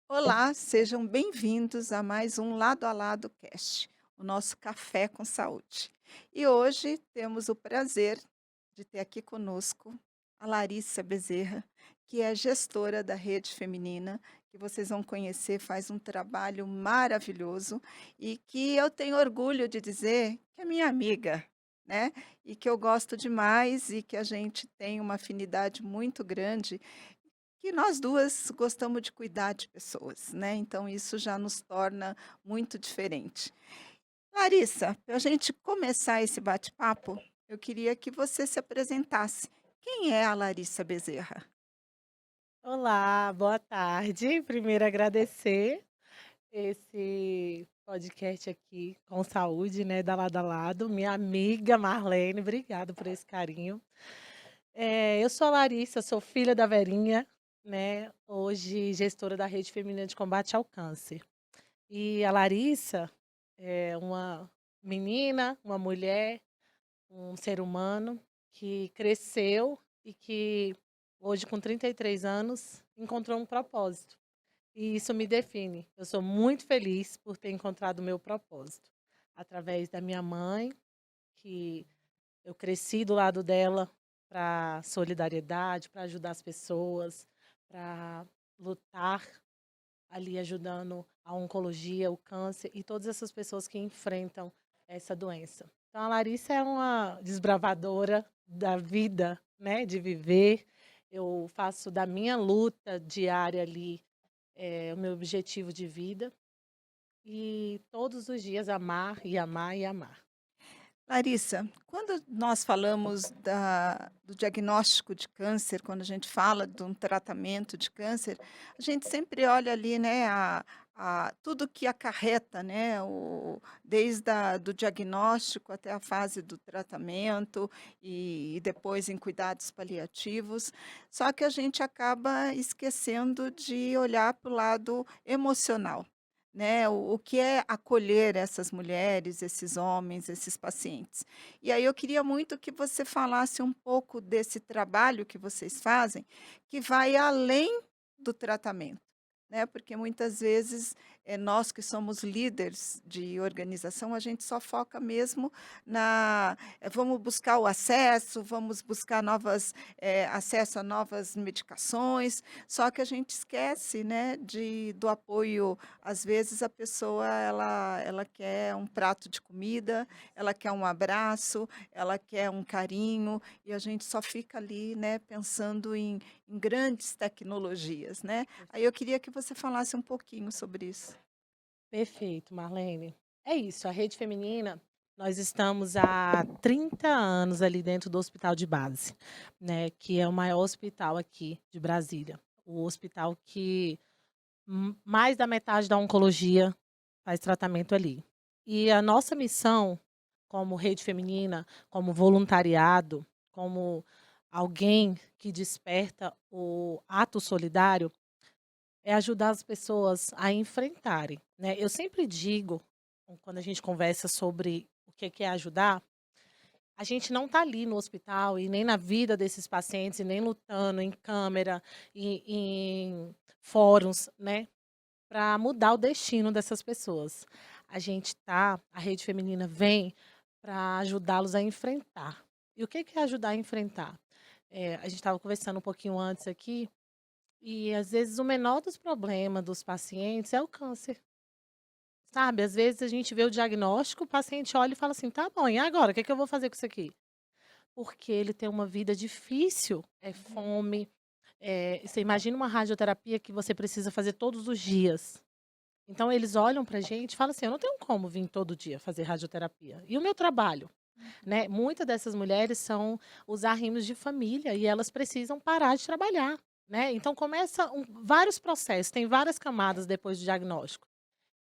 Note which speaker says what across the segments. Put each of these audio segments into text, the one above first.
Speaker 1: Olá, sejam bem-vindos a mais um Lado a Lado Cast, o nosso café com saúde. E hoje temos o prazer de ter aqui conosco a Larissa Bezerra, que é gestora da Rede Feminina, que vocês vão conhecer, faz um trabalho maravilhoso e que eu tenho orgulho de dizer que é minha amiga, né? E que eu gosto demais e que a gente tem uma afinidade muito grande que nós 2 gostamos de cuidar de pessoas, né, então isso já nos torna muito diferente. Larissa, para a gente começar esse bate-papo, eu queria que você se apresentasse. Quem é a Larissa Bezerra?
Speaker 2: Olá, boa tarde. Primeiro agradecer esse podcast aqui com saúde, né, da Lado a Lado. Minha amiga Marlene, obrigado por esse carinho. Eu sou a Larissa, sou filha da Verinha, né, hoje gestora da Rede Feminina de Combate ao Câncer. E a Larissa é uma menina, uma mulher, um ser humano que cresceu e que hoje, com 33 anos, encontrou um propósito. E isso me define. Eu sou muito feliz por ter encontrado o meu propósito. Através da minha mãe, que eu cresci do lado dela para solidariedade, para ajudar as pessoas, para lutar ali ajudando a oncologia, o câncer e todas essas pessoas que enfrentam essa doença. Então a Larissa é uma desbravadora da vida, né, de viver. Eu faço da minha luta diária ali o meu objetivo de vida e todos os dias amar e amar e amar.
Speaker 1: Larissa, quando nós falamos do diagnóstico de câncer, quando a gente fala de um tratamento de câncer, a gente sempre olha ali, né, tudo que acarreta, né, do diagnóstico até a fase do tratamento e depois em cuidados paliativos. Só que a gente acaba esquecendo de olhar para o lado emocional, né, o que é acolher essas mulheres, esses homens, esses pacientes. E aí eu queria muito que você falasse um pouco desse trabalho que vocês fazem, que vai além do tratamento, né, porque muitas vezes, nós que somos líderes de organização, a gente só foca mesmo vamos buscar o acesso, vamos buscar acesso a novas medicações, só que a gente esquece, né, do apoio. Às vezes a pessoa ela quer um prato de comida, ela quer um abraço, ela quer um carinho, e a gente só fica ali, né, pensando em grandes tecnologias, né. Aí eu queria que você falasse um pouquinho sobre isso.
Speaker 2: Perfeito, Marlene. É isso, a Rede Feminina, nós estamos há 30 anos ali dentro do hospital de base, né, que é o maior hospital aqui de Brasília. O hospital que mais da metade da oncologia faz tratamento ali. E a nossa missão, como Rede Feminina, como voluntariado, como alguém que desperta o ato solidário, é ajudar as pessoas a enfrentarem, né. Eu sempre digo, quando a gente conversa sobre o que é ajudar, a gente não está ali no hospital e nem na vida desses pacientes e nem lutando em câmera e em fóruns, né, para mudar o destino dessas pessoas. A Rede Feminina vem para ajudá-los a enfrentar. E o que é ajudar a enfrentar? A gente estava conversando um pouquinho antes aqui, e às vezes o menor dos problemas dos pacientes é o câncer, sabe? Às vezes a gente vê o diagnóstico, o paciente olha e fala assim: "Tá bom, e agora? O que é que eu vou fazer com isso aqui?". Porque ele tem uma vida difícil, é fome, você imagina uma radioterapia que você precisa fazer todos os dias. Então eles olham pra gente e falam assim: "Eu não tenho como vir todo dia fazer radioterapia. E o meu trabalho?", né. Muitas dessas mulheres são os arrímios de família e elas precisam parar de trabalhar, né. Então começa vários processos, tem várias camadas depois do diagnóstico.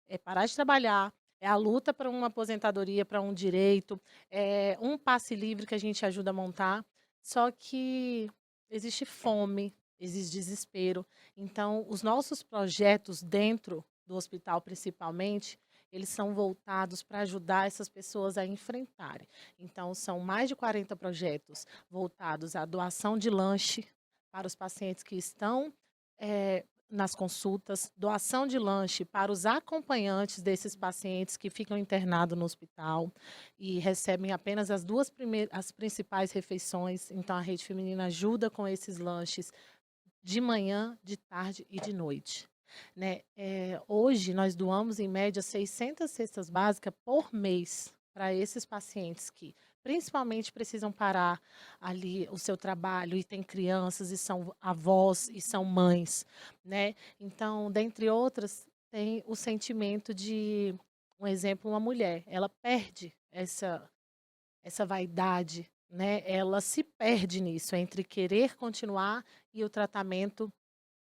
Speaker 2: É parar de trabalhar, é a luta para uma aposentadoria, para um direito, é um passe livre que a gente ajuda a montar. Só que existe fome, existe desespero. Então, os nossos projetos dentro do hospital, principalmente, eles são voltados para ajudar essas pessoas a enfrentarem. Então, são mais de 40 projetos voltados à doação de lanche para os pacientes que estão nas consultas, doação de lanche para os acompanhantes desses pacientes que ficam internados no hospital e recebem apenas as principais refeições. Então, a Rede Feminina ajuda com esses lanches de manhã, de tarde e de noite. Né? Hoje, nós doamos, em média, 600 cestas básicas por mês para esses pacientes que principalmente precisam parar ali o seu trabalho e tem crianças e são avós e são mães, né? Então, dentre outras, tem o sentimento de, um exemplo, uma mulher, ela perde essa vaidade, né? Ela se perde nisso, entre querer continuar e o tratamento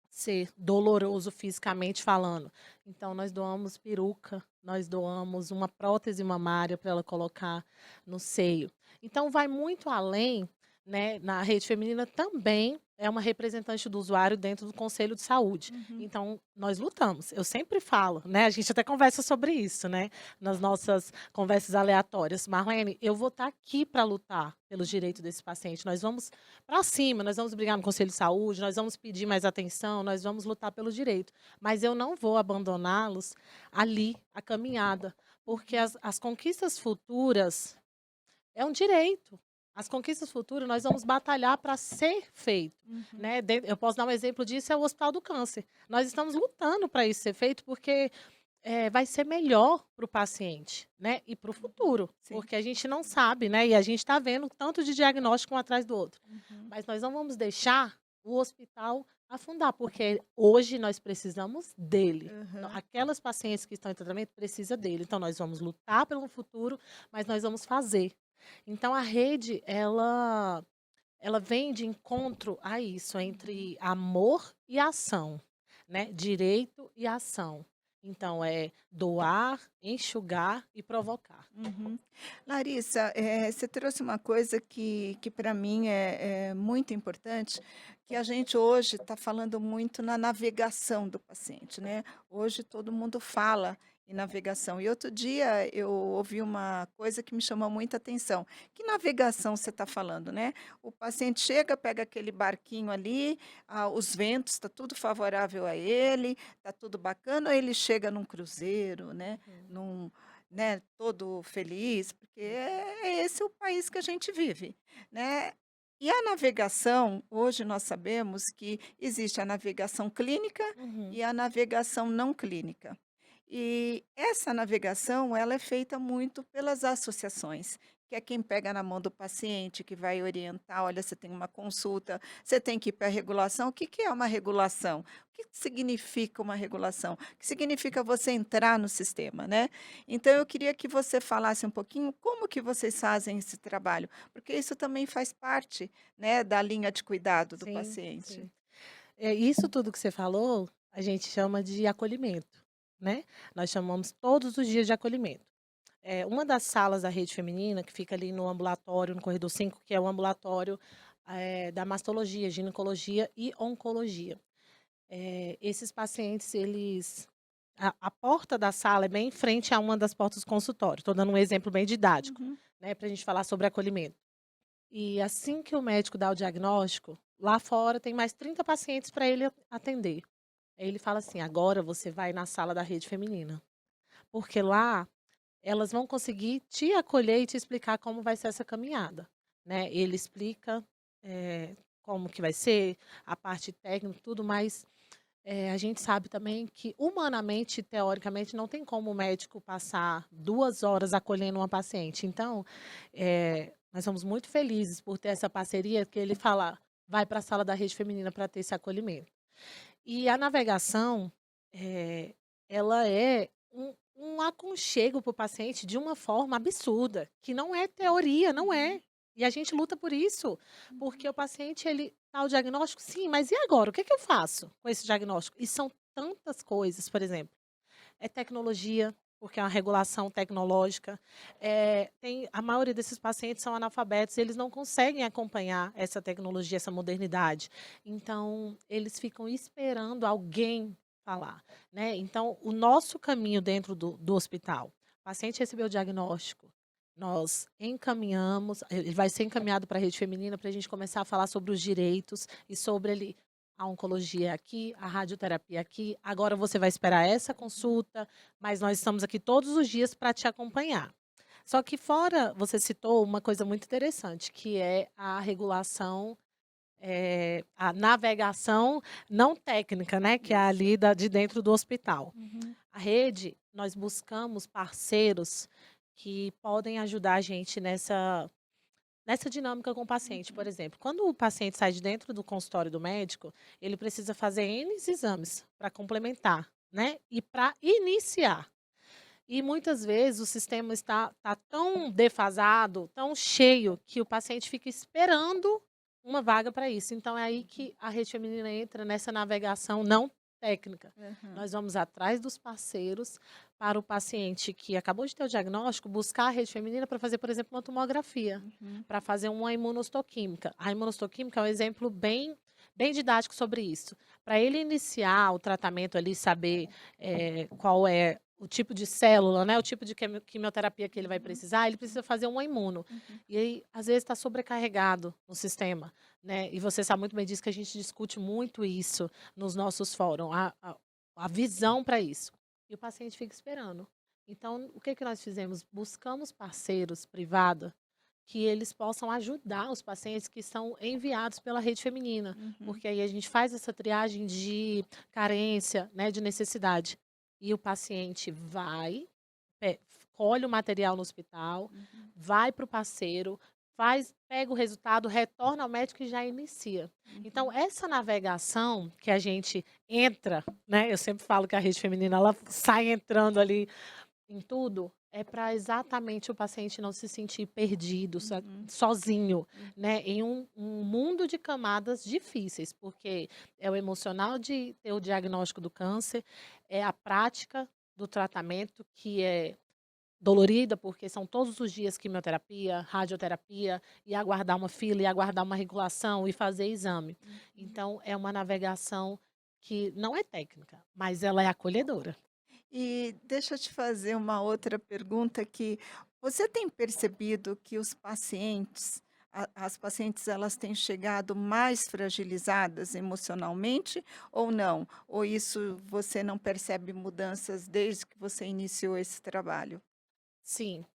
Speaker 2: ser doloroso fisicamente falando. Então, nós doamos peruca, nós doamos uma prótese mamária para ela colocar no seio. Então, vai muito além, né? Na Rede Feminina também é uma representante do usuário dentro do Conselho de Saúde.
Speaker 1: Uhum.
Speaker 2: Então, nós lutamos. Eu sempre falo, né? A gente até conversa sobre isso, né? Nas nossas conversas aleatórias. Marlene, eu vou estar aqui para lutar pelos direitos desse paciente. Nós vamos para cima, nós vamos brigar no Conselho de Saúde, nós vamos pedir mais atenção, nós vamos lutar pelo direito. Mas eu não vou abandoná-los ali, a caminhada, porque as conquistas futuras é um direito. As conquistas futuras nós vamos batalhar para ser feito.
Speaker 1: Uhum.
Speaker 2: Né? Eu posso dar um exemplo disso, é o Hospital do Câncer. Nós estamos lutando para isso ser feito, porque vai ser melhor para o paciente, né? E para o futuro,
Speaker 1: Sim.
Speaker 2: porque a gente não sabe, né? E a gente está vendo tanto de diagnóstico um atrás do outro.
Speaker 1: Uhum.
Speaker 2: Mas nós não vamos deixar o hospital afundar, porque hoje nós precisamos dele. Então,
Speaker 1: Uhum.
Speaker 2: aquelas pacientes que estão em tratamento precisam dele. Então, nós vamos lutar pelo futuro, mas nós vamos fazer. Então, a rede, ela vem de encontro a isso, entre amor e ação, né? Direito e ação. Então, é doar, enxugar e provocar.
Speaker 1: Uhum. Larissa, você trouxe uma coisa que para mim é muito importante, que a gente hoje está falando muito na navegação do paciente, né? Hoje todo mundo fala em navegação. E outro dia eu ouvi uma coisa que me chamou muita atenção. Que navegação você está falando, né? O paciente chega, pega aquele barquinho ali, os ventos, está tudo favorável a ele, está tudo bacana, ou ele chega num cruzeiro, né? Num, né, todo feliz, porque é esse o país que a gente vive, né. E a navegação, hoje nós sabemos que existe a navegação clínica
Speaker 2: Uhum.
Speaker 1: e a navegação não clínica. E essa navegação, ela é feita muito pelas associações, que é quem pega na mão do paciente, que vai orientar: "Olha, você tem uma consulta, você tem que ir para a regulação". O que que é uma regulação? O que significa uma regulação? O que significa você entrar no sistema, né. Então eu queria que você falasse um pouquinho como que vocês fazem esse trabalho, porque isso também faz parte, né, da linha de cuidado do
Speaker 2: Sim,
Speaker 1: paciente.
Speaker 2: sim. Isso tudo que você falou, a gente chama de acolhimento, né? Nós chamamos todos os dias de acolhimento. Uma das salas da rede feminina, que fica ali no ambulatório, no corredor 5, que é o ambulatório da mastologia, ginecologia e oncologia. Esses pacientes, eles. A porta da sala é bem em frente a uma das portas do consultório. Estou dando um exemplo bem didático,
Speaker 1: Uhum,
Speaker 2: né, para a gente falar sobre acolhimento. E assim que o médico dá o diagnóstico, lá fora tem mais 30 pacientes para ele atender. Aí ele fala assim: agora você vai na sala da rede feminina. Porque lá elas vão conseguir te acolher e te explicar como vai ser essa caminhada. Né? Ele explica como que vai ser, a parte técnica, tudo, mas a gente sabe também que, humanamente, teoricamente, não tem como o médico passar 2 horas acolhendo uma paciente. Então, nós somos muito felizes por ter essa parceria, que ele fala, vai para a sala da rede feminina para ter esse acolhimento. E a navegação, ela é um aconchego para o paciente de uma forma absurda, que não é teoria, não é. E a gente luta por isso, porque o paciente, ele tá o diagnóstico, sim, mas e agora? O que que eu faço com esse diagnóstico? E são tantas coisas, por exemplo, é tecnologia, porque é uma regulação tecnológica. A maioria desses pacientes são analfabetos, eles não conseguem acompanhar essa tecnologia, essa modernidade. Então, eles ficam esperando alguém falar, né? Então, o nosso caminho dentro do hospital, o paciente recebeu o diagnóstico, nós encaminhamos, ele vai ser encaminhado para a rede feminina para a gente começar a falar sobre os direitos e sobre ele. A oncologia é aqui, a radioterapia é aqui. Agora você vai esperar essa consulta, mas nós estamos aqui todos os dias para te acompanhar. Só que fora, você citou uma coisa muito interessante, que é a regulação, a navegação não técnica, né, que é
Speaker 1: Isso.
Speaker 2: ali de dentro do hospital.
Speaker 1: Uhum.
Speaker 2: A rede, nós buscamos parceiros que podem ajudar a gente nessa dinâmica com o paciente. Por
Speaker 1: Uhum.
Speaker 2: exemplo, quando o paciente sai de dentro do consultório do médico, ele precisa fazer N exames para complementar, né? E para iniciar. E muitas vezes o sistema está tão defasado, tão cheio, que o paciente fica esperando uma vaga para isso. Então é aí que a rede feminina entra nessa navegação não técnica.
Speaker 1: Aham.
Speaker 2: Nós vamos atrás dos parceiros para o paciente que acabou de ter o diagnóstico, buscar a rede feminina para fazer, por exemplo, uma tomografia,
Speaker 1: Uhum.
Speaker 2: para fazer uma imunohistoquímica. A imunohistoquímica é um exemplo bem didático sobre isso. Para ele iniciar o tratamento ali, saber qual é o tipo de célula, né, o tipo de quimioterapia que ele vai
Speaker 1: Uhum.
Speaker 2: precisar, ele precisa fazer uma imuno.
Speaker 1: Uhum.
Speaker 2: E aí, às vezes, está sobrecarregado no sistema, né? E você sabe muito bem disso, que a gente discute muito isso nos nossos fóruns, a visão para isso. E o paciente fica esperando. Então, o que que nós fizemos? Buscamos parceiros privados que eles possam ajudar os pacientes que são enviados pela rede feminina,
Speaker 1: Uhum.
Speaker 2: porque aí a gente faz essa triagem de carência, né, de necessidade. E o paciente vai, colhe o material no hospital,
Speaker 1: Uhum.
Speaker 2: vai para o parceiro, pega o resultado, retorna ao médico e já inicia. Então,
Speaker 1: Uhum.
Speaker 2: essa navegação que a gente entra, né? Eu sempre falo que a rede feminina ela sai entrando ali em tudo, é para exatamente o paciente não se sentir perdido,
Speaker 1: Uhum.
Speaker 2: sozinho,
Speaker 1: Uhum.
Speaker 2: né, em um mundo de camadas difíceis, porque é o emocional de ter o diagnóstico do câncer, é a prática do tratamento que é dolorida, porque são todos os dias quimioterapia, radioterapia, e aguardar uma fila, e aguardar uma regulação, e fazer exame.
Speaker 1: Uhum.
Speaker 2: Então, é uma navegação que não é técnica, mas ela é acolhedora.
Speaker 1: E deixa eu te fazer uma outra pergunta que você tem percebido que os pacientes, as pacientes, elas têm chegado mais fragilizadas emocionalmente ou não? Ou isso você não percebe mudanças desde que você iniciou esse trabalho?
Speaker 2: Sim.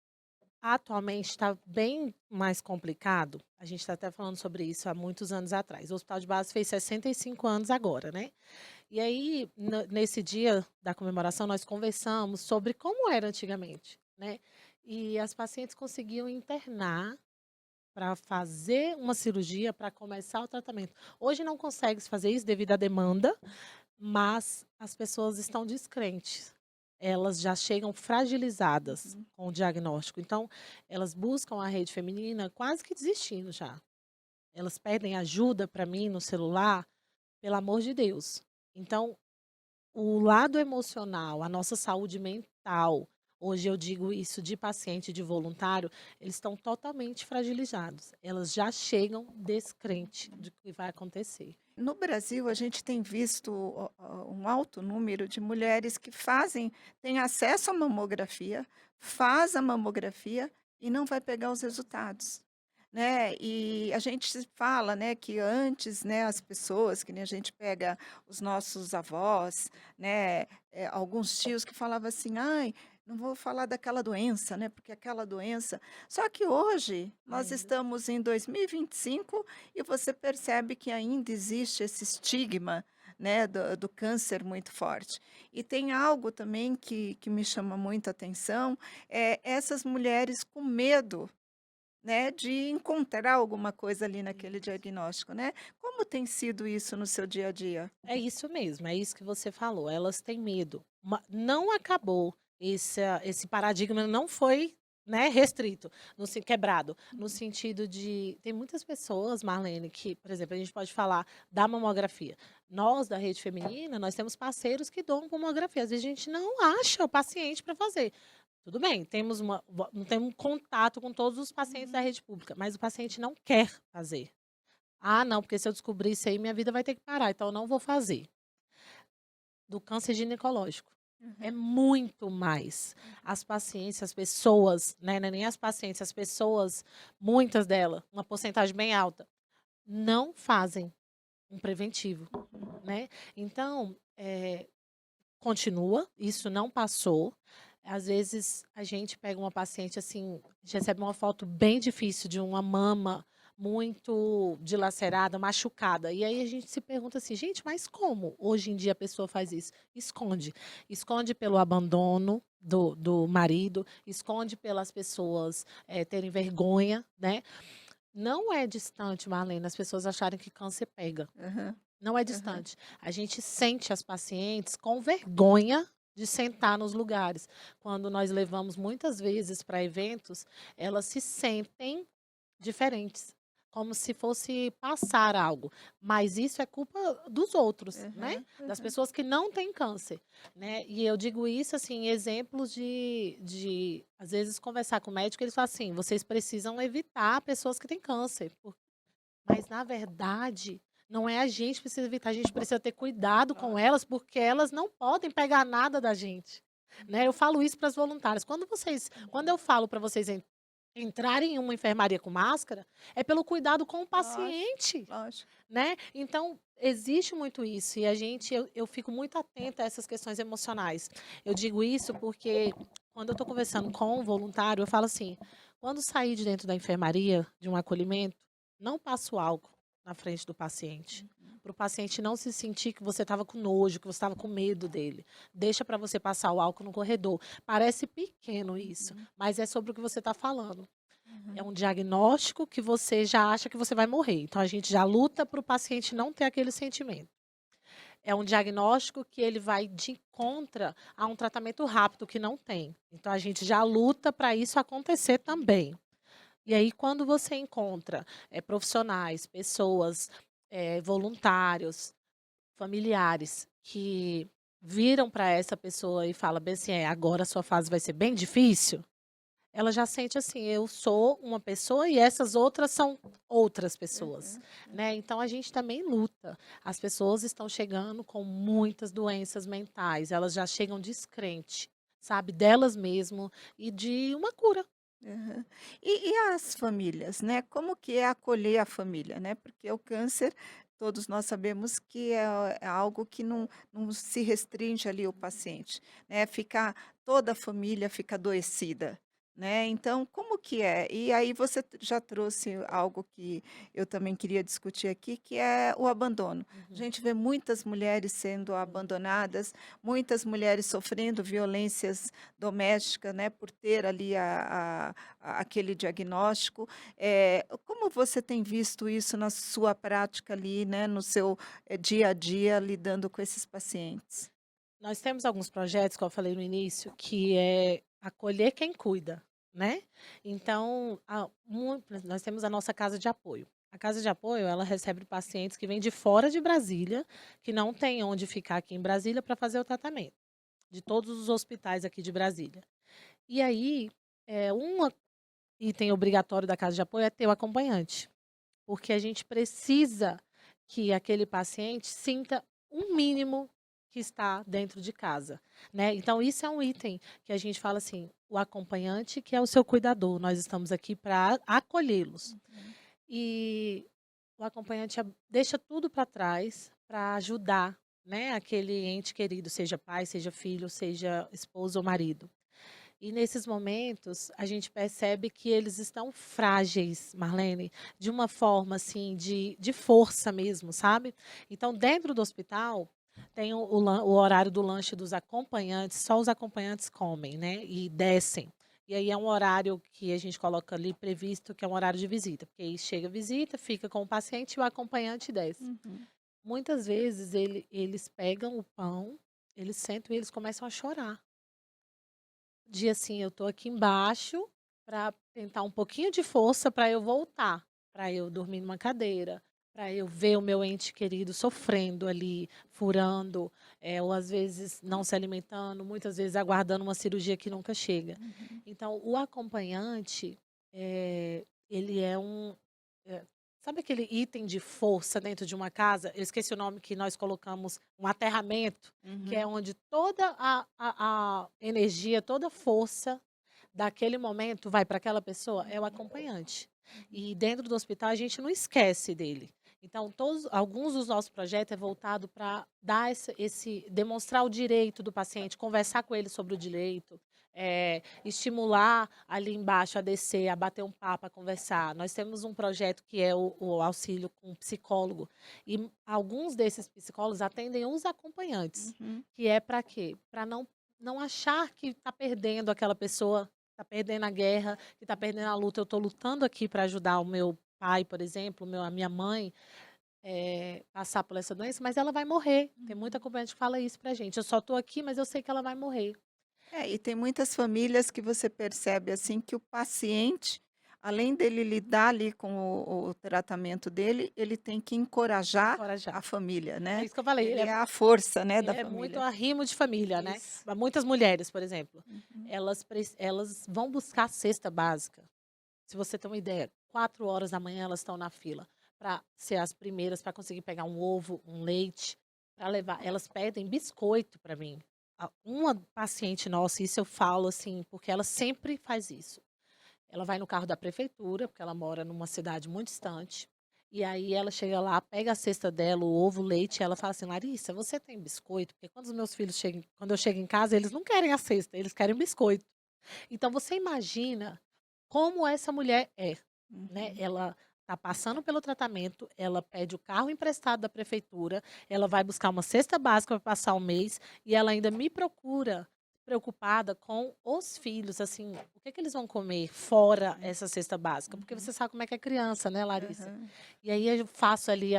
Speaker 2: Atualmente está bem mais complicado, a gente está até falando sobre isso há muitos anos atrás. O Hospital de Base fez 65 anos agora, né. E aí, nesse dia da comemoração, nós conversamos sobre como era antigamente, né. E as pacientes conseguiam internar para fazer uma cirurgia, para começar o tratamento. Hoje não consegue se fazer isso devido à demanda, mas as pessoas estão descrentes. Elas já chegam fragilizadas
Speaker 1: Uhum.
Speaker 2: com o diagnóstico. Então, elas buscam a rede feminina quase que desistindo já. Elas pedem ajuda para mim no celular, pelo amor de Deus. Então, o lado emocional, a nossa saúde mental, hoje eu digo isso de paciente, de voluntário, eles estão totalmente fragilizados. Elas já chegam descrente de que vai acontecer.
Speaker 1: No Brasil, a gente tem visto um alto número de mulheres que têm acesso à mamografia, faz a mamografia e não vai pegar os resultados, né. E a gente se fala, né, que antes, né, as pessoas, que nem a gente pega os nossos avós, né, alguns tios que falavam assim: "Ai, não vou falar daquela doença, né, porque aquela doença". Só que hoje nós
Speaker 2: Ainda.
Speaker 1: estamos em 2025 e você percebe que ainda existe esse estigma, né, do câncer muito forte. E tem algo também que me chama muito a atenção, é essas mulheres com medo, né, de encontrar alguma coisa ali naquele
Speaker 2: Isso.
Speaker 1: diagnóstico, né. Como tem sido isso no seu dia a dia?
Speaker 2: É isso mesmo, é isso que você falou, elas têm medo. Não acabou, esse paradigma não foi né, restrito, quebrado, no sentido de tem muitas pessoas, Marlene, que, por exemplo, a gente pode falar da mamografia. Nós, da rede feminina, nós temos parceiros que dão mamografia. Às vezes a gente não acha o paciente para fazer. Tudo bem, não temos um contato com todos os pacientes da
Speaker 1: Uhum.
Speaker 2: rede pública, mas o paciente não quer fazer. Ah, não, porque se eu descobrir isso aí, minha vida vai ter que parar, então eu não vou fazer. Do câncer ginecológico. É
Speaker 1: Aham.
Speaker 2: muito mais. As pacientes, as pessoas, né, não é nem as pacientes, as pessoas, muitas delas, uma porcentagem bem alta, não fazem um preventivo,
Speaker 1: Uhum.
Speaker 2: né? Então, continua, isso não passou. Às vezes a gente pega uma paciente assim, a gente recebe uma foto bem difícil de uma mama muito dilacerada, machucada. E aí a gente se pergunta assim, gente, mas como hoje em dia a pessoa faz isso? Esconde. Esconde pelo abandono do marido, esconde pelas pessoas terem vergonha, né? Não é distante, Marlene, as pessoas acharem que câncer pega.
Speaker 1: Aham.
Speaker 2: Não é
Speaker 1: Aham.
Speaker 2: distante. A gente sente as pacientes com vergonha de sentar nos lugares. Quando nós levamos muitas vezes para eventos, elas se sentem diferentes, como se fosse passar algo. Mas isso é culpa dos outros, né?
Speaker 1: Aham.
Speaker 2: Das
Speaker 1: Aham.
Speaker 2: pessoas que não têm câncer, né? E eu digo isso assim, exemplos de às vezes conversar com o médico, eles falam assim, vocês precisam evitar pessoas que têm câncer, mas, na verdade, não é a gente que precisa evitar, a gente precisa ter cuidado com
Speaker 1: Lógico.
Speaker 2: elas, porque elas não podem pegar nada da gente, né. Eu falo isso para as voluntárias, quando eu falo para vocês entrarem em uma enfermaria com máscara, é pelo cuidado com o
Speaker 1: Lógico.
Speaker 2: paciente,
Speaker 1: Lógico.
Speaker 2: né. Então, existe muito isso e eu fico muito atenta a essas questões emocionais. Eu digo isso porque quando eu estou conversando com um voluntário, eu falo assim: "Quando sair de dentro da enfermaria, de um acolhimento, não passa o álcool na frente do paciente,
Speaker 1: Uhum.
Speaker 2: para o paciente não se sentir que você estava com nojo, que você estava com medo dele. Deixa para você passar o álcool no corredor". Parece pequeno isso,
Speaker 1: Uhum.
Speaker 2: mas é sobre o que você está falando. É
Speaker 1: Uhum.
Speaker 2: um diagnóstico que você já acha que você vai morrer, então a gente já luta para o paciente não ter aquele sentimento. É um diagnóstico que ele vai de contra a um tratamento rápido que não tem, então a gente já luta para isso acontecer também. E aí quando você encontra, profissionais, pessoas, voluntários, familiares que viram para essa pessoa e fala bem assim: agora a sua fase vai ser bem difícil", ela já sente assim: "Eu sou uma pessoa e essas outras são outras pessoas",
Speaker 1: Aham.
Speaker 2: né. Então a gente também luta. As pessoas estão chegando com muitas doenças mentais, elas já chegam descrente, sabe, delas mesmo e de uma cura.
Speaker 1: Aham. E as famílias, né, como que é acolher a família, né, porque o câncer, todos nós sabemos que é algo que não se restringe ali o paciente, né, fica toda a família fica adoecida, né, então como que é? E aí você já trouxe algo que eu também queria discutir aqui, que é o abandono. A
Speaker 2: Uhum,
Speaker 1: gente vê muitas mulheres sendo
Speaker 2: sim.
Speaker 1: abandonadas, muitas mulheres sofrendo violências doméstica, né, por ter ali aquele diagnóstico. Como você tem visto isso na sua prática ali, né, no seu, dia a dia lidando com esses pacientes?
Speaker 2: Nós temos alguns projetos, como eu falei no início, que é acolher quem cuida, né. Então, nós temos a nossa casa de apoio. A casa de apoio, ela recebe pacientes que vêm de fora de Brasília, que não têm onde ficar aqui em Brasília para fazer o tratamento, de todos os hospitais aqui de Brasília. E aí, um item obrigatório da casa de apoio é ter o acompanhante, porque a gente precisa que aquele paciente sinta um mínimo que está dentro de casa, né. Então isso é um item que a gente fala assim, o acompanhante que é o seu cuidador, nós estamos aqui para acolhê-los.
Speaker 1: Uhum.
Speaker 2: E o acompanhante deixa tudo para trás para ajudar, né, aquele ente querido, seja pai, seja filho, seja esposo ou marido. E nesses momentos, a gente percebe que eles estão frágeis, Marlene, de uma forma assim, de força mesmo, sabe? Então, dentro do hospital, tem o horário do lanche dos acompanhantes, só os acompanhantes comem, né? E descem. E aí é um horário que a gente coloca ali previsto, que é um horário de visita, porque aí chega a visita, fica com o paciente e o acompanhante desce.
Speaker 1: Uhum.
Speaker 2: Muitas vezes eles pegam o pão, eles sentam e eles começam a chorar de assim, eu tô aqui embaixo, para tentar um pouquinho de força para eu voltar, para eu dormir numa cadeira, para eu ver o meu ente querido sofrendo ali, furando, ou às vezes não se alimentando, muitas vezes aguardando uma cirurgia que nunca chega.
Speaker 1: Uhum.
Speaker 2: Então, o acompanhante, ele é eh, sabe aquele item de força dentro de uma casa? Eu esqueci o nome que nós colocamos, um aterramento, que é
Speaker 1: Uhum.
Speaker 2: onde toda a energia, toda a força daquele momento vai para aquela pessoa, é o acompanhante.
Speaker 1: Uhum.
Speaker 2: E dentro do hospital a gente não esquece dele. Então, alguns dos nossos projetos é voltado para dar demonstrar o direito do paciente, conversar com ele sobre o direito, estimular ali embaixo a descer, a bater um papo, a conversar. Nós temos um projeto que é o auxílio com psicólogo. E alguns desses psicólogos atendem os acompanhantes,
Speaker 1: Uhum.
Speaker 2: que é para quê? Para não achar que está perdendo aquela pessoa, está perdendo a guerra, que está perdendo a luta. Eu estou lutando aqui para ajudar o meu pai, por exemplo, a minha mãe, passar por essa doença, mas ela vai morrer. Tem muita
Speaker 1: Uhum.
Speaker 2: acompanhante que fala isso pra gente. Eu só estou aqui, mas eu sei que ela vai morrer.
Speaker 1: É, e tem muitas famílias que você percebe, assim, que o paciente, além dele lidar ali com o tratamento dele, ele tem que encorajar
Speaker 2: Encorajar.
Speaker 1: a família,
Speaker 2: É
Speaker 1: né.
Speaker 2: isso que eu falei.
Speaker 1: Ele é a força, né, da
Speaker 2: Ele é muito
Speaker 1: família.
Speaker 2: arrimo de família, né.
Speaker 1: Isso.
Speaker 2: Mas muitas mulheres, por exemplo,
Speaker 1: Uhum.
Speaker 2: elas vão buscar a cesta básica. Se você tem uma ideia, 4 horas da manhã elas estão na fila para ser as primeiras, para conseguir pegar um ovo, um leite, para levar. Elas pedem biscoito para mim. Uma paciente nossa, isso eu falo assim, porque ela sempre faz isso. Ela vai no carro da prefeitura, porque ela mora numa cidade muito distante. E aí ela chega lá, pega a cesta dela, o ovo, o leite, e ela fala assim: Larissa, você tem biscoito? Porque quando os meus filhos chegam, quando eu chego em casa, eles não querem a cesta, eles querem biscoito. Então você imagina como essa mulher é, né?
Speaker 1: Uhum.
Speaker 2: Ela está passando pelo tratamento, ela pede o carro emprestado da prefeitura, ela vai buscar uma cesta básica para passar o mês e ela ainda me procura preocupada com os filhos, assim, o que que eles vão comer fora
Speaker 1: Uhum.
Speaker 2: essa cesta básica? Porque
Speaker 1: Uhum.
Speaker 2: você sabe como é que é criança, né, Larissa?
Speaker 1: Aham.
Speaker 2: E aí eu faço ali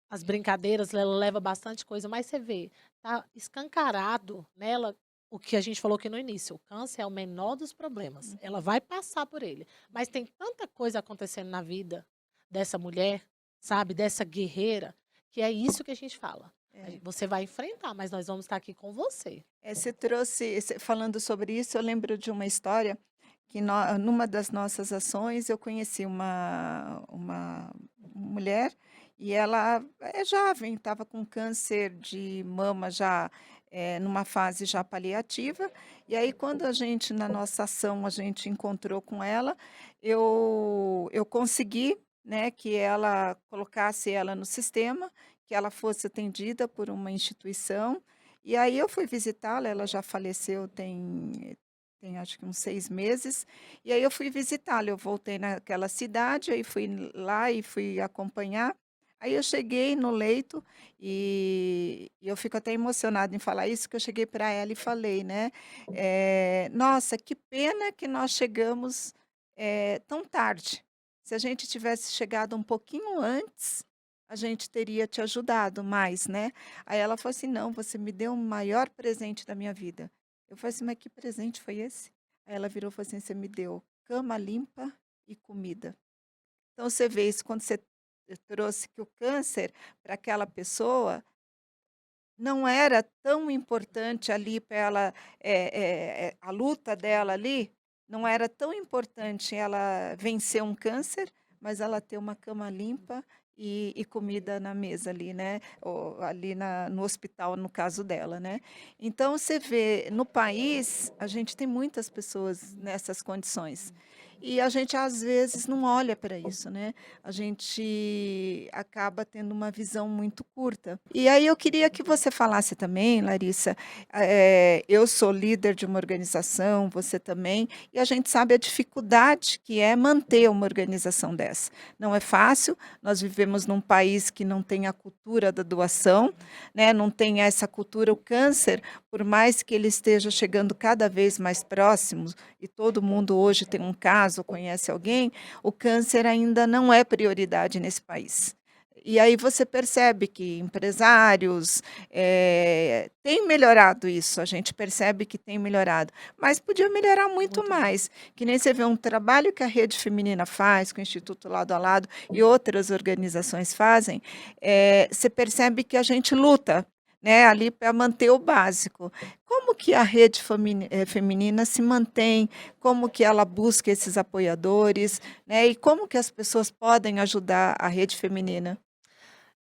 Speaker 2: as brincadeiras, ela leva bastante coisa, mas você vê, tá escancarado nela o que a gente falou aqui no início, o câncer é o menor dos problemas. Ela
Speaker 1: Uhum.
Speaker 2: vai passar por ele, mas tem tanta coisa acontecendo na vida dessa mulher, sabe, dessa guerreira, que é isso que a gente fala.
Speaker 1: É.
Speaker 2: Você vai enfrentar, mas nós vamos estar aqui com você.
Speaker 1: Você trouxe falando sobre isso, eu lembro de uma história que numa das nossas ações eu conheci uma mulher e ela é jovem, estava com câncer de mama já, numa fase já paliativa, e aí quando a gente na nossa ação, a gente encontrou com ela, eu consegui, né, que ela colocasse ela no sistema, que ela fosse atendida por uma instituição, e aí eu fui visitá-la, ela já faleceu tem acho que uns 6 meses, e aí eu fui visitá-la, eu voltei naquela cidade, aí fui lá e fui acompanhar. Aí eu cheguei no leito, e eu fico até emocionada em falar isso, que eu cheguei para ela e falei, né, "Nossa, que pena que nós chegamos, tão tarde. Se a gente tivesse chegado um pouquinho antes, a gente teria te ajudado mais, né". Aí ela falou assim: "Não, você me deu o maior presente da minha vida". Eu falei assim: "Mas que presente foi esse?". Aí ela virou e falou assim: "Você me deu cama limpa e comida". Então você vê isso quando você trouxe que o câncer para aquela pessoa não era tão importante ali para ela, a luta dela ali, não era tão importante ela vencer um câncer, mas ela ter uma cama limpa e comida na mesa ali, né, ou ali no hospital, no caso dela, né. Então você vê, no país, a gente tem muitas pessoas nessas condições, e a gente às vezes não olha para isso, né, a gente acaba tendo uma visão muito curta. E aí eu queria que você falasse também, Larissa, eu sou líder de uma organização, você também, e a gente sabe a dificuldade que é manter uma organização dessa. Não é fácil, nós vivemos num país que não tem a cultura da doação, né, não tem essa cultura, o câncer, por mais que ele esteja chegando cada vez mais próximo, e todo mundo hoje tem um caso, conhece alguém, o câncer ainda não é prioridade nesse país. E aí você percebe que empresários, têm melhorado isso, a gente percebe que tem melhorado, mas podia melhorar muito
Speaker 2: Muito mais.
Speaker 1: mais, que nem você vê um trabalho que a Rede Feminina faz, que o Instituto Lado a Lado e outras organizações fazem, você percebe que a gente luta, né, ali para manter o básico. Como que a Rede Feminina se mantém, como que ela busca esses apoiadores, né, e como que as pessoas podem ajudar a Rede Feminina?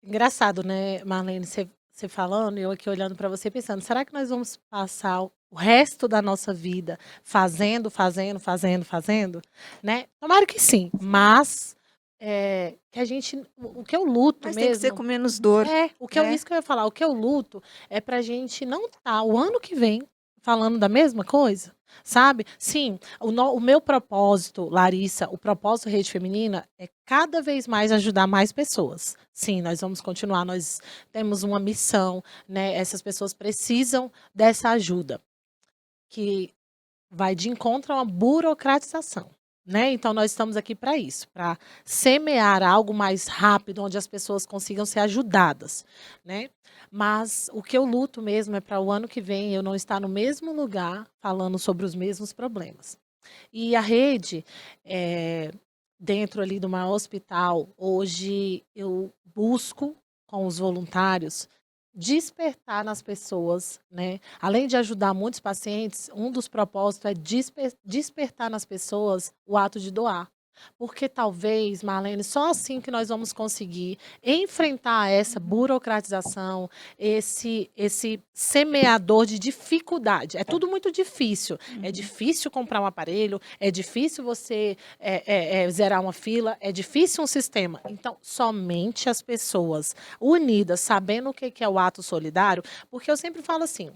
Speaker 2: Engraçado, né, Marlene, você falando e eu aqui olhando para você pensando, será que nós vamos passar o resto da nossa vida fazendo, fazendo, fazendo, fazendo, né? Tomara que sim, mas que a gente, o que eu luto
Speaker 1: Mas tem que ser
Speaker 2: mesmo
Speaker 1: com menos dor, né.
Speaker 2: isso que eu ia falar, o que eu luto é pra gente não estar o ano que vem falando da mesma coisa, sabe? Sim, o meu propósito, Larissa, o propósito Rede Feminina é cada vez mais ajudar mais pessoas. Sim, nós vamos continuar, nós temos uma missão, né? Essas pessoas precisam dessa ajuda, que vai de encontro a uma burocratização, né. Então nós estamos aqui para isso, para semear algo mais rápido, onde as pessoas consigam ser ajudadas, né. Mas o que eu luto mesmo é para o ano que vem eu não estar no mesmo lugar falando sobre os mesmos problemas. E a rede, eh, dentro ali do maior hospital, hoje eu busco, com os voluntários, despertar nas pessoas, né, além de ajudar muitos pacientes, um dos propósitos é despertar nas pessoas o ato de doar. Porque talvez, Marlene, só assim que nós vamos conseguir enfrentar essa burocratização, esse semeador de dificuldade. É tudo muito difícil. É
Speaker 1: Uhum.
Speaker 2: difícil comprar um aparelho, é difícil você zerar uma fila, é difícil um sistema. Então, somente as pessoas unidas, sabendo o que que é o ato solidário, porque eu sempre falo assim: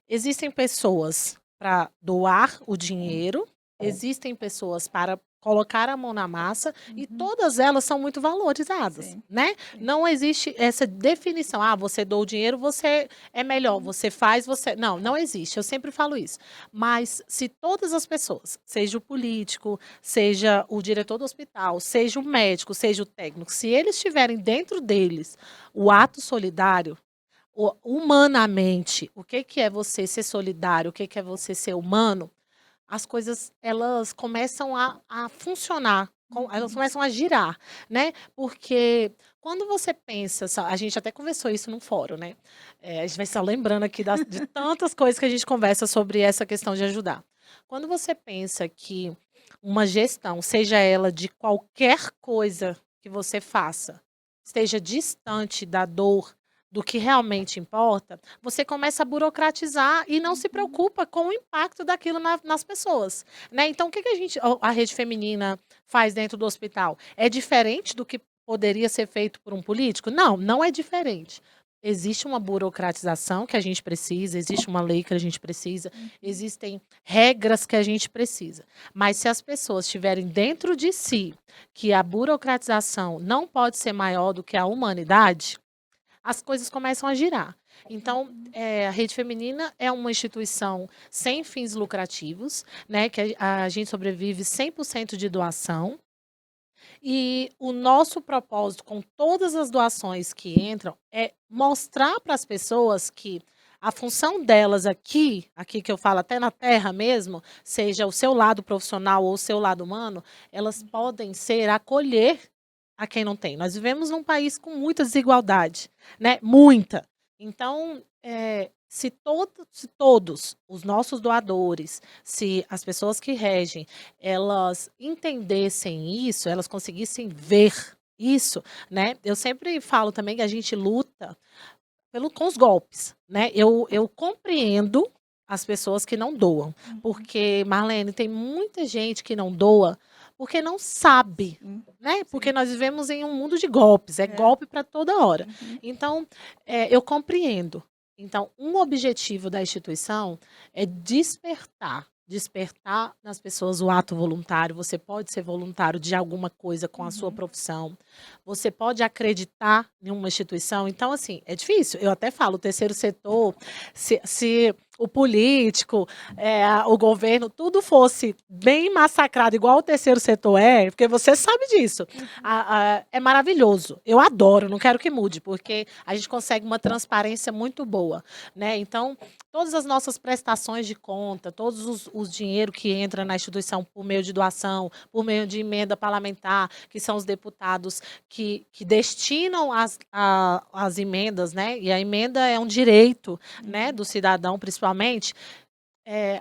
Speaker 2: existem pessoas para doar o dinheiro, existem pessoas para colocar a mão na massa e
Speaker 1: Uhum.
Speaker 2: todas elas são muito valorizadas,
Speaker 1: Sim,
Speaker 2: né?
Speaker 1: sim.
Speaker 2: Não existe essa definição, ah, você doa o dinheiro, você é melhor, você faz, você. Não, não existe. Eu sempre falo isso. Mas se todas as pessoas, seja o político, seja o diretor do hospital, seja o médico, seja o técnico, se eles tiverem dentro deles o ato solidário, humanamente, o que que é você ser solidário, o que que é você ser humano, as coisas elas começam a funcionar, elas
Speaker 1: Uhum.
Speaker 2: começam a girar, né? Porque quando você pensa, a gente até conversou isso num fórum, né? A gente vai só lembrando aqui de tantas coisas que a gente conversa sobre essa questão de ajudar. Quando você pensa que uma gestão, seja ela de qualquer coisa que você faça, esteja distante da dor, do que realmente importa, você começa a burocratizar e não se
Speaker 1: Uhum.
Speaker 2: preocupa com o impacto daquilo nas pessoas, né. Então o que que a rede feminina faz dentro do hospital? É diferente do que poderia ser feito por um político? Não, não é diferente. Existe uma burocratização que a gente precisa, existe uma lei que a gente precisa,
Speaker 1: Uhum.
Speaker 2: existem regras que a gente precisa, mas se as pessoas tiverem dentro de si que a burocratização não pode ser maior do que a humanidade, as coisas começam a girar. Então,
Speaker 1: Uhum.
Speaker 2: a Rede Feminina é uma instituição sem fins lucrativos, né, que a gente sobrevive 100% de doação, e o nosso propósito com todas as doações que entram é mostrar para as pessoas que a função delas aqui que eu falo até na terra mesmo, seja o seu lado profissional ou o seu lado humano, elas
Speaker 1: Uhum.
Speaker 2: podem ser acolher a quem não tem. Nós vivemos num país com muita desigualdade, né, muita. Então, se todos os nossos doadores, se as pessoas que regem, elas entendessem isso, elas conseguissem ver isso, né. Eu sempre falo também que a gente luta com os golpes, né. Eu compreendo as pessoas que não doam,
Speaker 1: Uhum.
Speaker 2: porque, Marlene, tem muita gente que não doa, porque não sabe,
Speaker 1: Sim,
Speaker 2: né, porque
Speaker 1: sim.
Speaker 2: nós vivemos em um mundo de golpes, é
Speaker 1: É.
Speaker 2: golpe para toda hora.
Speaker 1: Uhum.
Speaker 2: Então, eu compreendo. Então, um objetivo da instituição é despertar nas pessoas o ato voluntário. Você pode ser voluntário de alguma coisa com a sua
Speaker 1: Uhum.
Speaker 2: profissão, você pode acreditar em uma instituição. Então, assim, é difícil. Eu até falo, o terceiro setor, se o político, o governo, tudo fosse bem massacrado, igual o terceiro setor porque você sabe disso. É maravilhoso. Eu adoro, não quero que mude, porque a gente consegue uma transparência muito boa, né? Então, todas as nossas prestações de conta, todos os dinheiro que entra na instituição por meio de doação, por meio de emenda parlamentar, que são os deputados que destinam as emendas, né? E a emenda é um direito, né, do cidadão, principalmente.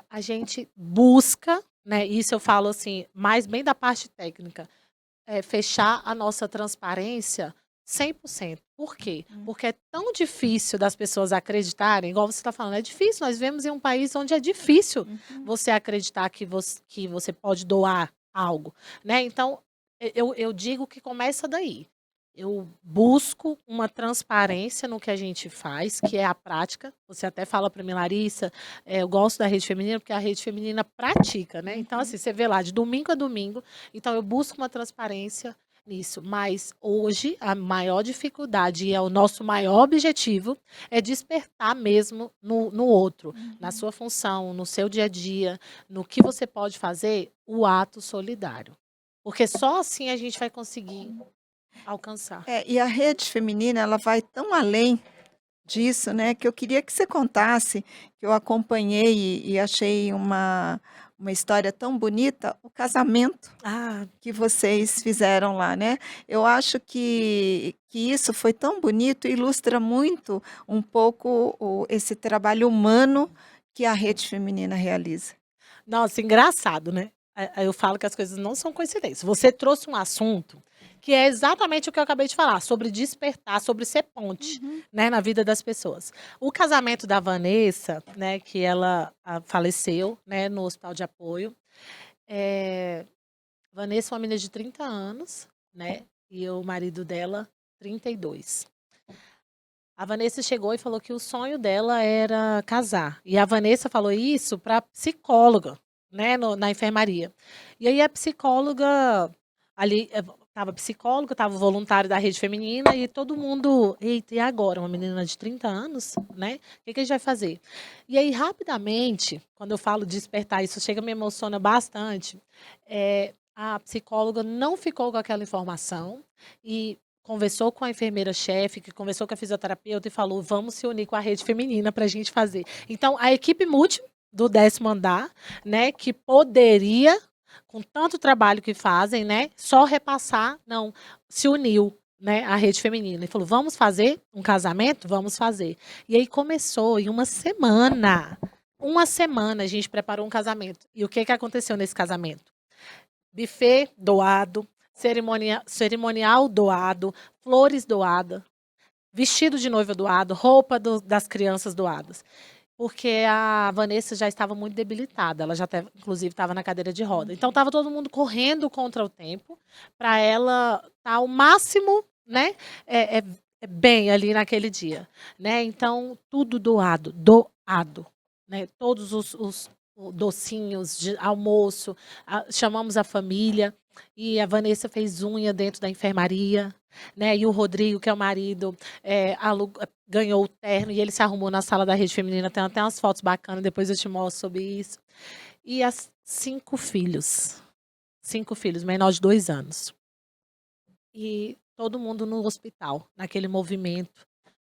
Speaker 2: A gente busca, né? Isso eu falo assim, mais bem da parte técnica, fechar a nossa transparência 100%. Por quê? Porque é tão difícil das pessoas acreditarem, igual você está falando, é difícil. Nós vivemos em um país onde é difícil você acreditar que você pode doar algo, né? Então, eu digo que começa daí. Eu busco uma transparência no que a gente faz, que é a prática. Você até fala para mim, Larissa, eu gosto da rede feminina porque a rede feminina pratica, né? Então, assim, você vê lá de domingo a domingo. Então, eu busco uma transparência nisso. Mas hoje, a maior dificuldade e é o nosso maior objetivo é despertar mesmo no outro, na sua função, no seu dia a dia, no que você pode fazer, o ato solidário. Porque só assim a gente vai conseguir alcançar.
Speaker 1: E a rede feminina, ela vai tão além disso, né, que eu queria que você contasse, que eu acompanhei e achei uma história tão bonita, o casamento
Speaker 2: Ah,
Speaker 1: que vocês fizeram lá, né. Eu acho que isso foi tão bonito, ilustra muito um pouco esse trabalho humano que a rede feminina realiza.
Speaker 2: nossa, engraçado, né? Eu falo que as coisas não são coincidências. Você trouxe um assunto que é exatamente o que eu acabei de falar, sobre despertar, sobre ser ponte,
Speaker 1: Uhum.
Speaker 2: né, na vida das pessoas. O casamento da Vanessa, né, que ela faleceu, né, no hospital de apoio. Vanessa é uma menina de 30 anos, né, e o marido dela, 32. A Vanessa chegou e falou que o sonho dela era casar. E a Vanessa falou isso para psicóloga, né, na enfermaria. E aí a psicóloga ali estava psicóloga, estava o voluntário da rede feminina e todo mundo, eita, e agora? Uma menina de 30 anos, né? O que a gente vai fazer? E aí, rapidamente, quando eu falo despertar, isso chega, me emociona bastante. A psicóloga não ficou com aquela informação e conversou com a enfermeira-chefe, que conversou com a fisioterapeuta e falou: vamos se unir com a rede feminina para a gente fazer. Então, a equipe multi do 10º andar, né, que poderia, com tanto trabalho que fazem, né, só repassar, não, se uniu, né, a rede feminina e falou: vamos fazer um casamento? Vamos fazer. E aí começou em uma semana. Uma semana a gente preparou um casamento. E o que aconteceu nesse casamento? Buffet doado, cerimonial doado, flores doadas, vestido de noiva doado, roupa das crianças doadas. Porque a Vanessa já estava muito debilitada, ela já inclusive estava na cadeira de roda. Então estava todo mundo correndo contra o tempo para ela estar ao máximo, né, bem ali naquele dia, né? Então tudo doado, né? Todos os docinhos de almoço, chamamos a família e a Vanessa fez unha dentro da enfermaria, né? E o Rodrigo, que é o marido, ganhou o terno e ele se arrumou na sala da rede feminina. Tem até umas fotos bacanas, depois eu te mostro sobre isso. E as 5 filhos. 5 filhos, menor de 2 anos. E todo mundo no hospital, naquele movimento.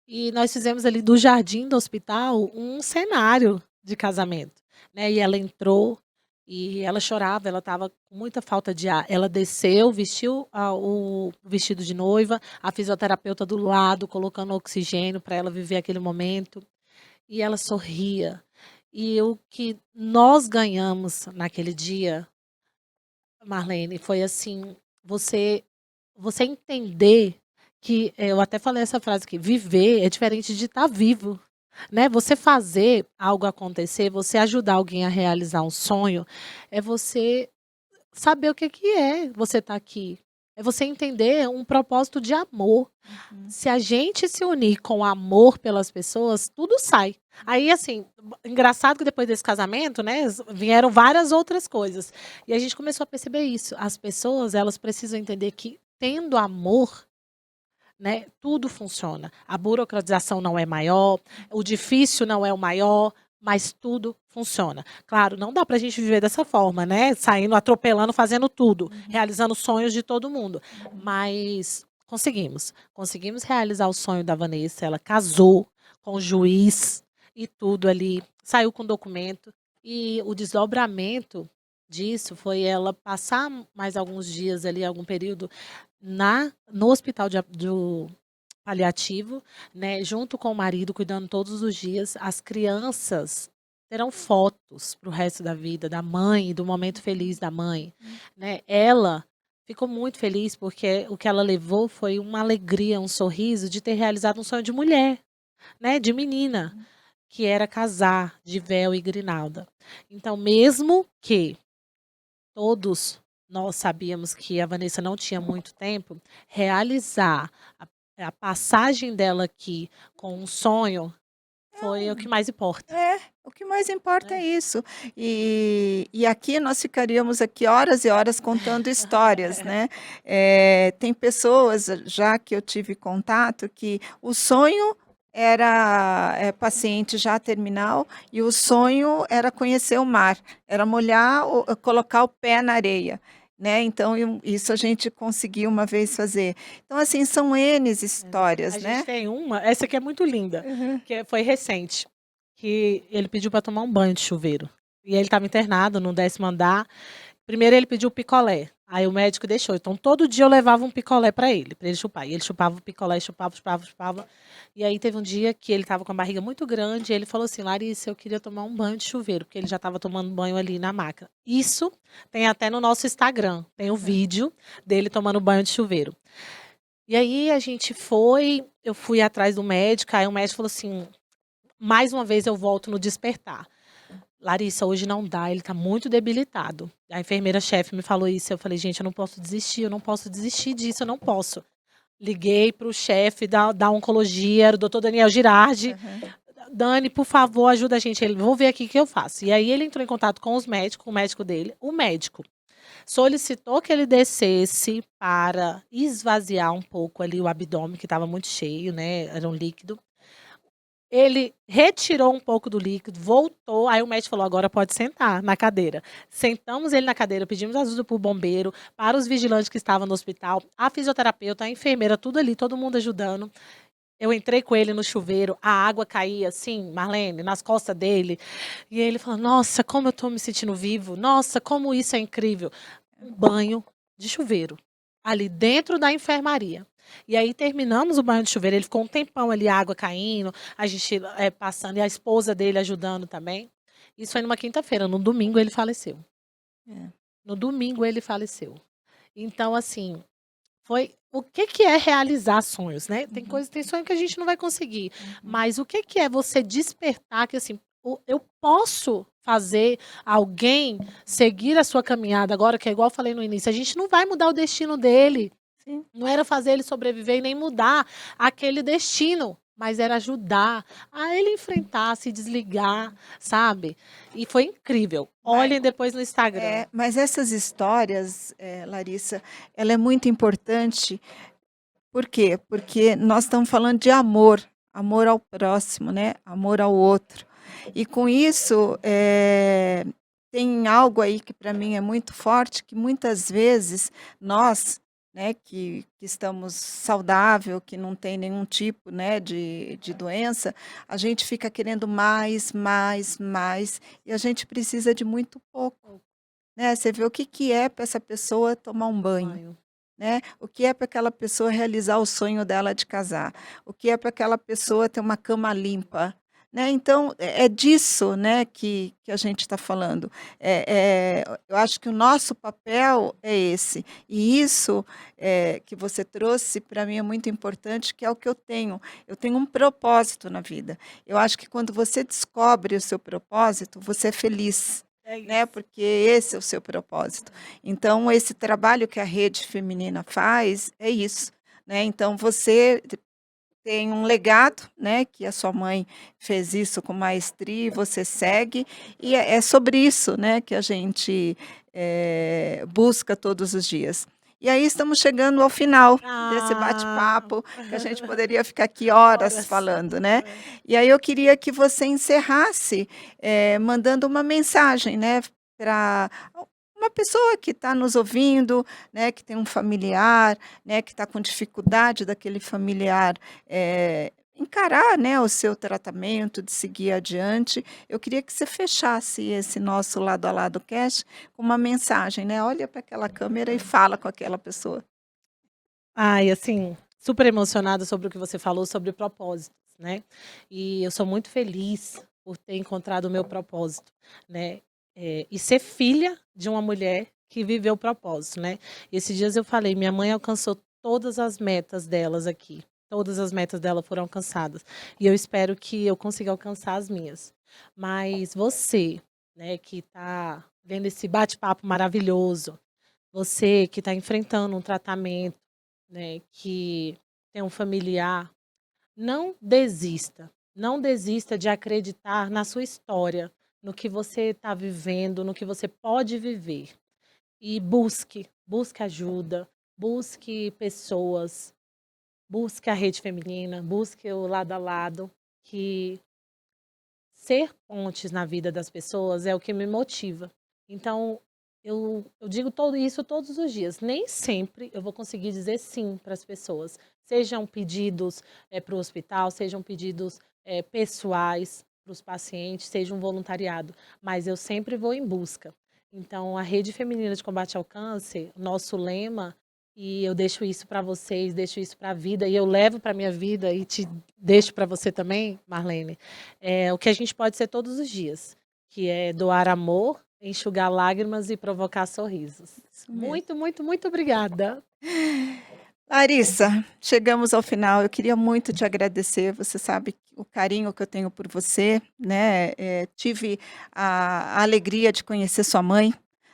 Speaker 2: E nós fizemos ali do jardim do hospital um cenário de casamento, né? E ela entrou e ela chorava, ela estava com muita falta de ar. Ela desceu, vestiu o vestido de noiva, a fisioterapeuta do lado, colocando oxigênio para ela viver aquele momento. E ela sorria. E o que nós ganhamos naquele dia, Marlene, foi assim, você entender que eu até falei essa frase aqui, viver é diferente de estar vivo, né? Você fazer algo acontecer, você ajudar alguém a realizar um sonho, é você saber o que é você estar aqui. É você entender um propósito de amor. Se a gente se unir com amor pelas pessoas, tudo sai. Aí, assim, engraçado que depois desse casamento, né, vieram várias outras coisas. E a gente começou a perceber isso. As pessoas, elas precisam entender que, tendo amor, né, tudo funciona. A burocratização não é maior, o difícil não é o maior, mas tudo funciona. Claro, não dá pra gente viver dessa forma, né? Saindo, atropelando, fazendo tudo, realizando sonhos de todo mundo. Mas conseguimos. Conseguimos realizar o sonho da Vanessa. Ela casou com o juiz e tudo ali, saiu com documento. E o desdobramento disso foi ela passar mais alguns dias ali, algum período, no hospital do paliativo, né, junto com o marido, cuidando todos os dias. As crianças terão fotos para o resto da vida da mãe, do momento feliz da mãe, né? Ela ficou muito feliz porque o que ela levou foi uma alegria, um sorriso de ter realizado um sonho de mulher, né, de menina, que era casar de véu e grinalda. Então, mesmo que todos nós sabíamos que a Vanessa não tinha muito tempo, realizar a passagem dela aqui com um sonho foi o que mais importa,
Speaker 1: É, o que mais importa é
Speaker 2: né.
Speaker 1: isso. E aqui nós ficaríamos aqui horas e horas contando histórias, né. Tem pessoas, já que eu tive contato, que o sonho era, paciente já terminal, e o sonho era conhecer o mar, era molhar o colocar o pé na areia, né, então isso a gente conseguiu uma vez fazer. Então, assim, são Ns
Speaker 2: A
Speaker 1: histórias,
Speaker 2: gente
Speaker 1: né.
Speaker 2: tem uma, essa aqui é muito linda,
Speaker 1: Aham.
Speaker 2: foi recente, que ele pediu para tomar um banho de chuveiro. E ele estava internado no 10º andar. Primeiro ele pediu picolé, aí o médico deixou, então todo dia eu levava um picolé para ele chupar, e ele chupava o picolé, chupava, chupava, chupava. E aí teve um dia que ele estava com a barriga muito grande, e ele falou assim: "Larissa, eu queria tomar um banho de chuveiro", porque ele já estava tomando banho ali na maca. Isso tem até no nosso Instagram, tem o vídeo dele tomando banho de chuveiro. E aí eu fui atrás do médico, aí o médico falou assim: "Mais uma vez eu volto no despertar. Larissa, hoje não dá, ele tá muito debilitado". A enfermeira-chefe me falou isso, eu falei: "Gente, eu não posso desistir disso, eu não posso". Liguei para o chefe da oncologia, era o doutor Daniel Girardi:
Speaker 1: Aham.
Speaker 2: "Dani, por favor, ajuda a gente". Ele: "Vou ver aqui o que eu faço". E aí ele entrou em contato com os médicos, com o médico dele. O médico solicitou que ele descesse para esvaziar um pouco ali o abdômen, que estava muito cheio, né, era um líquido. Ele retirou um pouco do líquido, voltou, aí o médico falou: "Agora pode sentar na cadeira". Sentamos ele na cadeira, pedimos ajuda para o bombeiro, para os vigilantes que estavam no hospital, a fisioterapeuta, a enfermeira, tudo ali, todo mundo ajudando. Eu entrei com ele no chuveiro, a água caía assim, Marlene, nas costas dele, e ele falou: "Nossa, como eu estou me sentindo vivo. Nossa, como isso é incrível". Um banho de chuveiro, ali dentro da enfermaria. E aí terminamos o banho de chuveiro, ele ficou um tempão ali, a água caindo, a gente, passando, e a esposa dele ajudando também. Isso foi numa quinta-feira, no domingo ele faleceu.
Speaker 1: É.
Speaker 2: No domingo ele faleceu. Então, assim, foi o que que é realizar sonhos, né. Tem sonho que a gente não vai conseguir, mas o que que é você despertar que, assim, eu posso fazer alguém seguir a sua caminhada agora, que é igual eu falei no início, a gente não vai mudar o destino dele,
Speaker 1: Sim.
Speaker 2: não era fazer ele sobreviver e nem mudar aquele destino, mas era ajudar a ele enfrentar, se desligar, sabe. E foi incrível.
Speaker 1: Mas
Speaker 2: Olhem depois no Instagram.
Speaker 1: mas essas histórias, Larissa, ela é muito importante. Por quê? Porque nós estamos falando de amor, amor ao próximo, né, amor ao outro. E com isso, tem algo aí que para mim é muito forte, que muitas vezes nós, né, que estamos saudável, que não tem nenhum tipo, né, de doença, a gente fica querendo mais, mais, mais, e a gente precisa de muito pouco, né. Você vê o que que é para essa pessoa tomar um banho,
Speaker 2: Sonho.
Speaker 1: né, o que é para aquela pessoa realizar o sonho dela de casar, o que é para aquela pessoa ter uma cama limpa, né, então é disso, né, que a gente está falando. Eu acho que o nosso papel é esse, e isso, que você trouxe para mim é muito importante, que é o que eu tenho um propósito na vida. Eu acho que quando você descobre o seu propósito, você é feliz,
Speaker 2: É
Speaker 1: né,
Speaker 2: isso.
Speaker 1: porque esse é o seu propósito. Então, esse trabalho que a rede feminina faz é isso, né. Então você tem um legado, né, que a sua mãe fez isso com maestria e você segue, e é sobre isso, né, que a gente, busca todos os dias. E aí estamos chegando ao final desse
Speaker 2: Ah,
Speaker 1: bate-papo, que a gente poderia ficar aqui horas
Speaker 2: horas.
Speaker 1: falando, né.
Speaker 2: É.
Speaker 1: E aí eu queria que você encerrasse, mandando uma mensagem, né, para uma pessoa que está nos ouvindo, né, que tem um familiar, né, que está com dificuldade daquele familiar, encarar, né, o seu tratamento, de seguir adiante. Eu queria que você fechasse esse nosso lado a lado cast com uma mensagem, né, olha para aquela câmera e fala com aquela pessoa.
Speaker 2: Ai, assim, super emocionada sobre o que você falou sobre propósitos, né. E eu sou muito feliz por ter encontrado o meu propósito, né, e ser filha de uma mulher que viveu o propósito, né. Esses dias eu falei: "Minha mãe alcançou todas as metas delas aqui, todas as metas dela foram alcançadas, e eu espero que eu consiga alcançar as minhas". Mas você, né, que está vendo esse bate-papo maravilhoso, você que está enfrentando um tratamento, né, que tem um familiar, não desista. Não desista de acreditar na sua história, no que você está vivendo, no que você pode viver. E busque ajuda, busque pessoas, busque a rede feminina, busque o lado a lado, que ser pontes na vida das pessoas é o que me motiva. Então, eu digo todo isso todos os dias. Nem sempre eu vou conseguir dizer sim para as pessoas. Sejam pedidos para o hospital, sejam pedidos pessoais para os pacientes, seja um voluntariado. Mas eu sempre vou em busca. Então, a Rede Feminina de Combate ao Câncer, nosso lema, e eu deixo isso para vocês, deixo isso para a vida, e eu levo para a minha vida e te deixo para você também, Marlene, o que a gente pode ser todos os dias, que é doar amor, enxugar lágrimas e provocar sorrisos.
Speaker 1: Isso mesmo.
Speaker 2: Muito, muito, muito obrigada.
Speaker 1: Larissa, chegamos ao final. Eu queria muito te agradecer. Você sabe o carinho que eu tenho por você, né? Tive a alegria de conhecer sua mãe,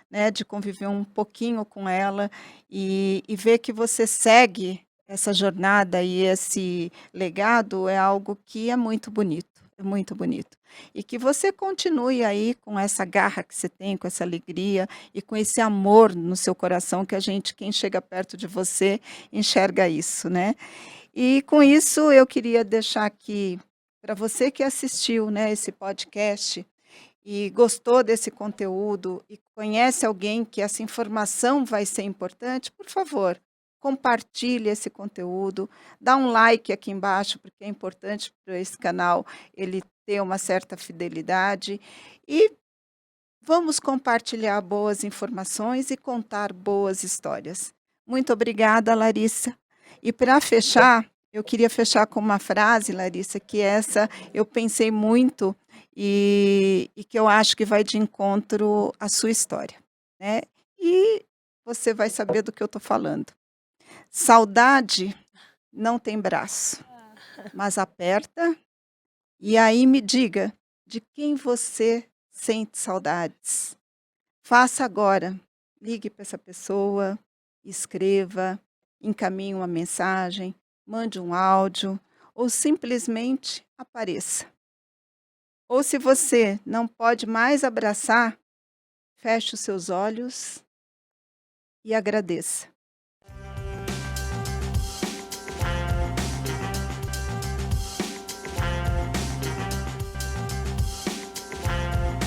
Speaker 1: né? De conviver um pouquinho com ela e ver que você segue essa jornada e esse legado é algo que é muito bonito, é muito bonito. E que você continue aí com essa garra que você tem, com essa alegria e com esse amor no seu coração que a gente, quem chega perto de você, enxerga isso, né. E com isso eu queria deixar aqui para você que assistiu, né, esse podcast e gostou desse conteúdo e conhece alguém que essa informação vai ser importante, por favor, compartilhe esse conteúdo, dá um like aqui embaixo, porque é importante para esse canal ele ter uma certa fidelidade e vamos compartilhar boas informações e contar boas histórias. Muito obrigada, Larissa. E para fechar, eu queria fechar com uma frase, Larissa, que essa eu pensei muito e que eu acho que vai de encontro à sua história, né? E você vai saber do que eu estou falando. Saudade não tem braço, mas aperta e aí me diga de quem você sente saudades. Faça agora. Ligue para essa pessoa, escreva, encaminhe uma mensagem, mande um áudio ou simplesmente apareça. Ou se você não pode mais abraçar, feche os seus olhos e agradeça.